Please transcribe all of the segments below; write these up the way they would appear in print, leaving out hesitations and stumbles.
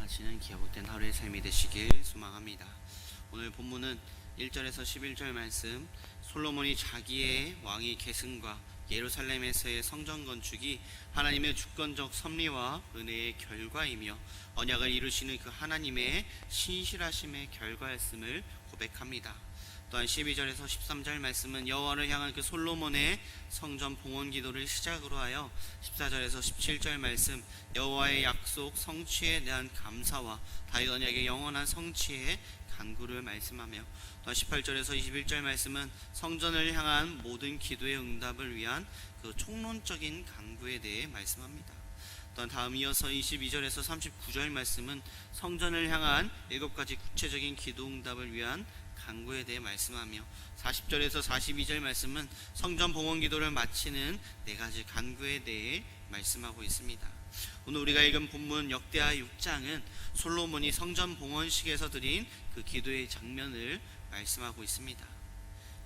나아가시는 기업된 하루의 삶이 되시길 소망합니다. 오늘 본문은 1절에서 11절 말씀, 솔로몬이 자기의 왕위 계승과 예루살렘에서의 성전 건축이 하나님의 주권적 섭리와 은혜의 결과이며 언약을 이루시는 그 하나님의 신실하심의 결과였음을 고백합니다. 또한 12절에서 13절 말씀은 여호와를 향한 그 솔로몬의 성전 봉헌 기도를 시작으로 하여 14절에서 17절 말씀, 여호와의 약속 성취에 대한 감사와 다윗 언약의 영원한 성취에 간구를 말씀하며, 또한 18절에서 21절 말씀은 성전을 향한 모든 기도의 응답을 위한 그 총론적인 간구에 대해 말씀합니다. 또한 다음 이어서 22절에서 39절 말씀은 성전을 향한 7가지 구체적인 기도 응답을 위한 간구에 대해 말씀하며, 40절에서 42절 말씀은 성전 봉헌 기도를 마치는 4가지 간구에 대해 말씀하고 있습니다. 오늘 우리가 읽은 본문 역대하 6장은 솔로몬이 성전 봉헌식에서 드린 그 기도의 장면을 말씀하고 있습니다.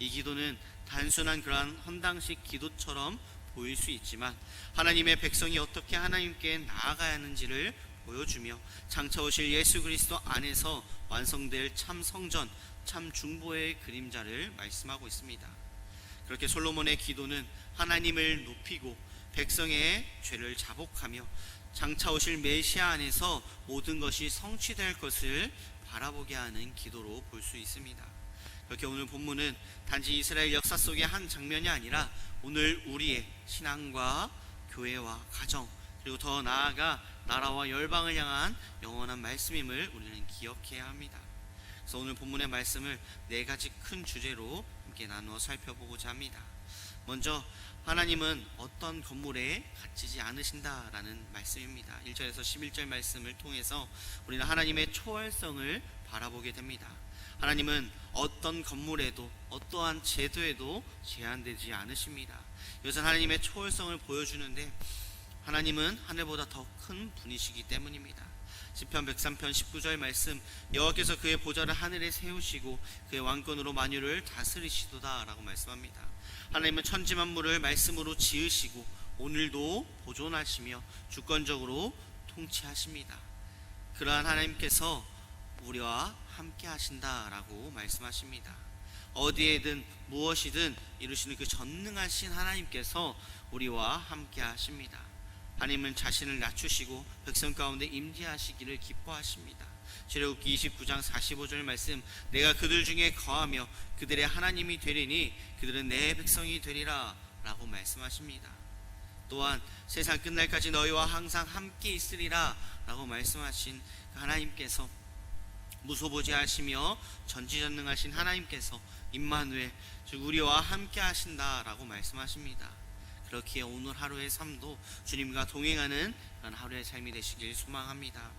이 기도는 단순한 그러한 헌당식 기도처럼 보일 수 있지만 하나님의 백성이 어떻게 하나님께 나아가야 하는지를 보여주며 장차 오실 예수 그리스도 안에서 완성될 참 성전, 참 중보의 그림자를 말씀하고 있습니다. 그렇게 솔로몬의 기도는 하나님을 높이고 백성의 죄를 자복하며 장차 오실 메시아 안에서 모든 것이 성취될 것을 바라보게 하는 기도로 볼 수 있습니다. 그렇게 오늘 본문은 단지 이스라엘 역사 속의 한 장면이 아니라 오늘 우리의 신앙과 교회와 가정, 그리고 더 나아가 나라와 열방을 향한 영원한 말씀임을 우리는 기억해야 합니다. 그래서 오늘 본문의 말씀을 4가지 큰 주제로 함께 나누어 살펴보고자 합니다. 먼저 하나님은 어떤 건물에 갇히지 않으신다라는 말씀입니다. 1절에서 11절 말씀을 통해서 우리는 하나님의 초월성을 바라보게 됩니다. 하나님은 어떤 건물에도 어떠한 제도에도 제한되지 않으십니다. 이것은 하나님의 초월성을 보여주는데 하나님은 하늘보다 더 큰 분이시기 때문입니다. 시편 103편 19절 말씀, 여호와께서 그의 보좌를 하늘에 세우시고 그의 왕권으로 만유를 다스리시도다 라고 말씀합니다. 하나님은 천지만물을 말씀으로 지으시고 오늘도 보존하시며 주권적으로 통치하십니다. 그러한 하나님께서 우리와 함께 하신다라고 말씀하십니다. 어디에든 무엇이든 이루시는 그 전능하신 하나님께서 우리와 함께 하십니다. 하나님은 자신을 낮추시고 백성 가운데 임재하시기를 기뻐하십니다. 출애굽기 29장 45절 말씀, 내가 그들 중에 거하며 그들의 하나님이 되리니 그들은 내 백성이 되리라 라고 말씀하십니다. 또한 세상 끝날까지 너희와 항상 함께 있으리라 라고 말씀하신 하나님께서 무소부지하시며 전지전능하신 하나님께서 임마누엘, 즉 우리와 함께 하신다라고 말씀하십니다. 그렇기에 오늘 하루의 삶도 주님과 동행하는 그런 하루의 삶이 되시길 소망합니다.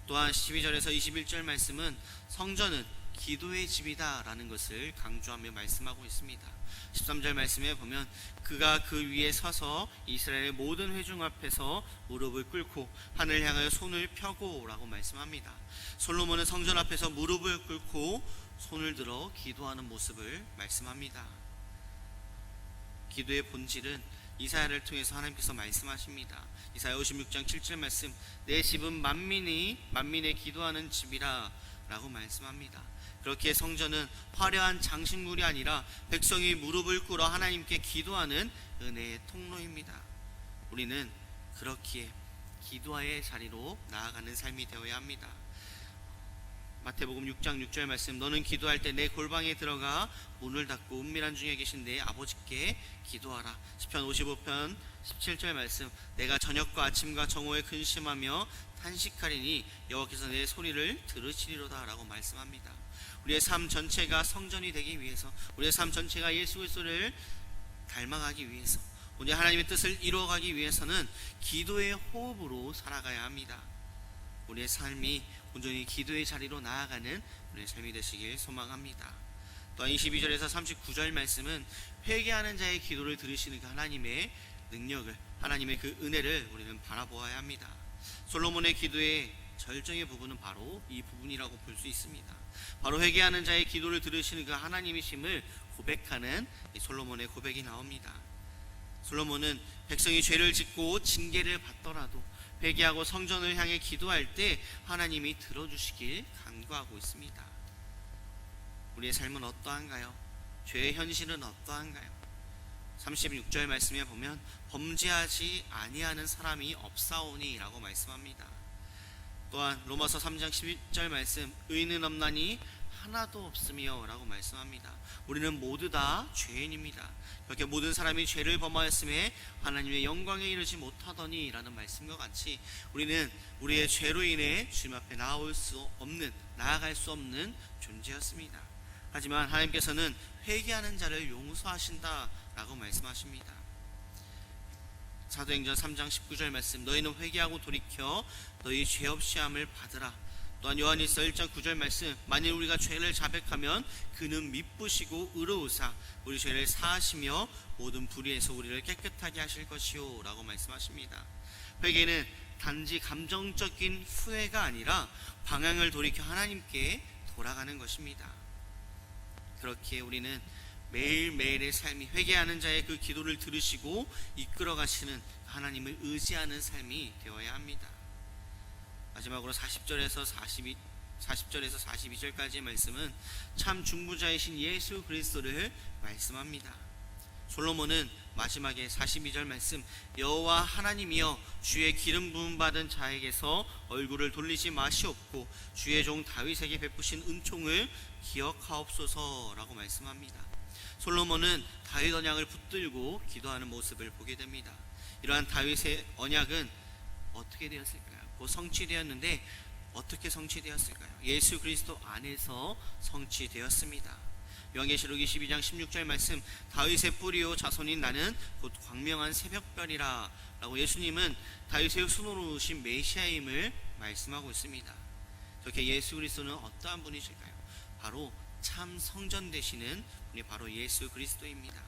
또한 12절에서 21절 말씀은 성전은 기도의 집이다 라는 것을 강조하며 말씀하고 있습니다. 13절 말씀에 보면 그가 그 위에 서서 이스라엘의 모든 회중 앞에서 무릎을 꿇고 하늘을 향하여 손을 펴고 라고 말씀합니다. 솔로몬은 성전 앞에서 무릎을 꿇고 손을 들어 기도하는 모습을 말씀합니다. 기도의 본질은 이사야를 통해서 하나님께서 말씀하십니다. 이사야 56장 7절 말씀, 내 집은 만민의 기도하는 집이라 라고 말씀합니다. 그렇게 성전은 화려한 장식물이 아니라 백성이 무릎을 꿇어 하나님께 기도하는 은혜의 통로입니다. 우리는 그렇기에 기도의 자리로 나아가는 삶이 되어야 합니다. 마태복음 6장 6절 말씀, 너는 기도할 때 내 골방에 들어가 문을 닫고 은밀한 중에 계신 내 아버지께 기도하라. 시편 55편 17절 말씀, 내가 저녁과 아침과 정오에 근심하며 탄식하리니 여호와께서 내 소리를 들으시리로다 라고 말씀합니다. 우리의 삶 전체가 성전이 되기 위해서, 우리의 삶 전체가 예수 그리스도를 닮아가기 위해서, 우리 하나님의 뜻을 이루어가기 위해서는 기도의 호흡으로 살아가야 합니다. 우리의 삶이 온전히 기도의 자리로 나아가는 우리의 삶이 되시길 소망합니다. 또한 22절에서 39절 말씀은 회개하는 자의 기도를 들으시는 그 하나님의 능력을, 하나님의 그 은혜를 우리는 바라보아야 합니다. 솔로몬의 기도의 절정의 부분은 바로 이 부분이라고 볼 수 있습니다. 바로 회개하는 자의 기도를 들으시는 그 하나님이심을 고백하는 이 솔로몬의 고백이 나옵니다. 솔로몬은 백성이 죄를 짓고 징계를 받더라도 회개하고 성전을 향해 기도할 때 하나님이 들어주시길 간구하고 있습니다. 우리의 삶은 어떠한가요? 죄의 현실은 어떠한가요? 36절 말씀에 보면 범죄하지 아니하는 사람이 없사오니 라고 말씀합니다. 또한 로마서 3장 11절 말씀, 의인은 없나니 하나도 없으며 라고 말씀합니다. 우리는 모두 다 죄인입니다. 그렇게 모든 사람이 죄를 범하였음에 하나님의 영광에 이르지 못하더니 라는 말씀과 같이 우리는 우리의 죄로 인해 주님 앞에 나아갈 수 없는 존재였습니다. 하지만 하나님께서는 회개하는 자를 용서하신다 라고 말씀하십니다. 사도행전 3장 19절 말씀, 너희는 회개하고 돌이켜 너희 죄 없이 함을 받으라. 또한 요한일서 1장 9절 말씀, 만일 우리가 죄를 자백하면 그는 미쁘시고 의로우사 우리 죄를 사하시며 모든 불의에서 우리를 깨끗하게 하실 것이요 라고 말씀하십니다. 회개는 단지 감정적인 후회가 아니라 방향을 돌이켜 하나님께 돌아가는 것입니다. 그렇게 우리는 매일매일의 삶이 회개하는 자의 그 기도를 들으시고 이끌어 가시는 하나님을 의지하는 삶이 되어야 합니다. 마지막으로 40절에서 42절까지의 말씀은 참 중보자이신 예수 그리스도를 말씀합니다. 솔로몬은 마지막에 42절 말씀, 여호와 하나님이여 주의 기름 부음 받은 자에게서 얼굴을 돌리지 마시옵고 주의 종 다윗에게 베푸신 은총을 기억하옵소서 라고 말씀합니다. 솔로몬은 다윗 언약을 붙들고 기도하는 모습을 보게 됩니다. 이러한 다윗의 언약은 어떻게 되었을까요? 곧 성취되었는데 어떻게 성취되었을까요? 예수 그리스도 안에서 성취되었습니다. 요한계시록 22장 16절 말씀, 다윗의 뿌리요 자손인 나는 곧 광명한 새벽별이라 라고 예수님은 다윗의 손으로 오신 메시아임을 말씀하고 있습니다. 그렇게 예수 그리스도는 어떠한 분이실까요? 바로 참 성전 되시는 분이 바로 예수 그리스도입니다.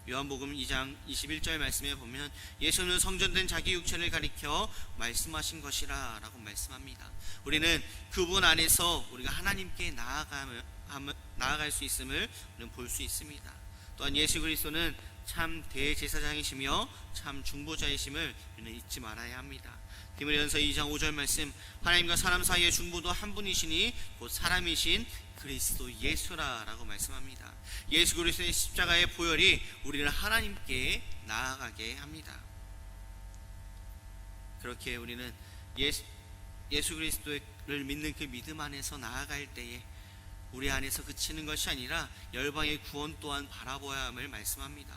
요한복음 2장 21절 말씀에 보면 예수는 성전된 자기 육체를 가리켜 말씀하신 것이라 라고 말씀합니다. 우리는 그분 안에서 우리가 하나님께 나아갈 수 있음을 우리는 볼 수 있습니다. 또한 예수 그리스도는 참 대제사장이시며 참 중보자이심을 우리는 잊지 말아야 합니다. 디모데전서 2장 5절 말씀, 하나님과 사람 사이의 중보도 한 분이시니 곧 사람이신 그리스도 예수라 라고 말씀합니다. 예수 그리스도의 십자가의 보혈이 우리를 하나님께 나아가게 합니다. 그렇게 우리는 예수 그리스도를 믿는 그 믿음 안에서 나아갈 때에 우리 안에서 그치는 것이 아니라 열방의 구원 또한 바라보아야 함을 말씀합니다.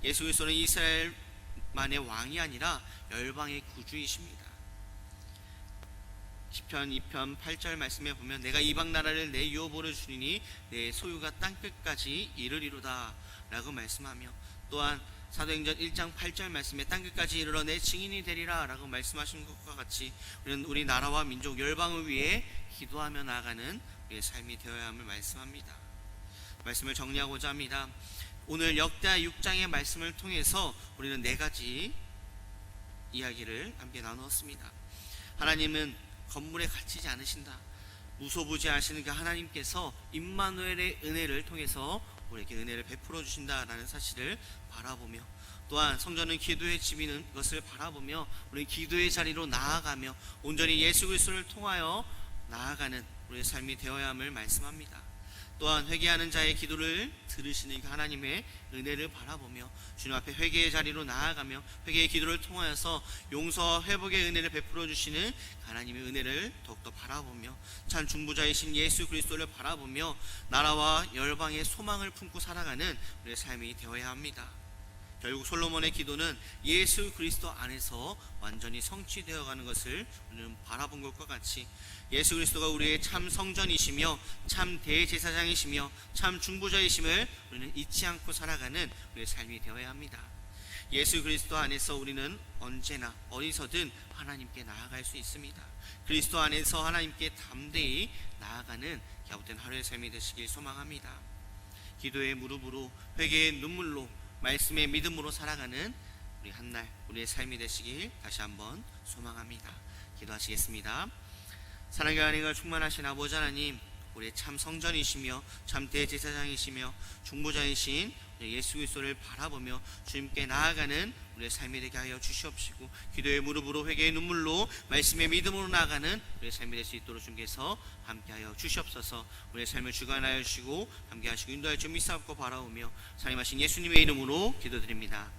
예수 그리스도는 이스라엘만의 왕이 아니라 열방의 구주이십니다. 시편 2편 8절 말씀에 보면 내가 이방 나라를 내 유업으로 주리니 내 소유가 땅끝까지 이르리로다 라고 말씀하며, 또한 사도행전 1장 8절 말씀에 땅끝까지 이르러 내 증인이 되리라 라고 말씀하신 것과 같이 우리는 우리 나라와 민족 열방을 위해 기도하며 나아가는 우리의 삶이 되어야 함을 말씀합니다. 말씀을 정리하고자 합니다. 오늘 역대하 6장의 말씀을 통해서 우리는 4가지 이야기를 함께 나누었습니다. 하나님은 건물에 갇히지 않으신다. 무소부지하시는 그 하나님께서 임마누엘의 은혜를 통해서 우리에게 은혜를 베풀어 주신다라는 사실을 바라보며, 또한 성전은 기도의 집이는 것을 바라보며 우리 기도의 자리로 나아가며 온전히 예수 그리스도를 통하여 나아가는 우리의 삶이 되어야 함을 말씀합니다. 또한 회개하는 자의 기도를 들으시는 하나님의 은혜를 바라보며 주님 앞에 회개의 자리로 나아가며 회개의 기도를 통하여서 용서와 회복의 은혜를 베풀어 주시는 하나님의 은혜를 더욱더 바라보며 참 중보자이신 예수 그리스도를 바라보며 나라와 열방의 소망을 품고 살아가는 우리의 삶이 되어야 합니다. 결국 솔로몬의 기도는 예수 그리스도 안에서 완전히 성취되어가는 것을 우리는 바라본 것과 같이 예수 그리스도가 우리의 참 성전이시며 참 대제사장이시며 참 중보자이심을 우리는 잊지 않고 살아가는 우리의 삶이 되어야 합니다. 예수 그리스도 안에서 우리는 언제나 어디서든 하나님께 나아갈 수 있습니다. 그리스도 안에서 하나님께 담대히 나아가는 갸웃된 하루의 삶이 되시길 소망합니다. 기도의 무릎으로, 회개의 눈물로, 말씀의 믿음으로 살아가는 우리 한날 우리의 삶이 되시길 다시 한번 소망합니다. 기도하시겠습니다. 사랑과 은혜가 충만하신 아버지 하나님, 우리의 참 성전이시며 참 대제사장이시며 중보자이신 예수 그리스도를 바라보며 주님께 나아가는 우리의 삶이 되게 하여 주시옵시고, 기도의 무릎으로 회개의 눈물로 말씀의 믿음으로 나아가는 우리의 삶이 될 수 있도록 주님께서 함께하여 주시옵소서. 우리의 삶을 주관하여 주시고 함께하시고 인도하여 주 믿사옵고 바라오며 살림하신 예수님의 이름으로 기도드립니다.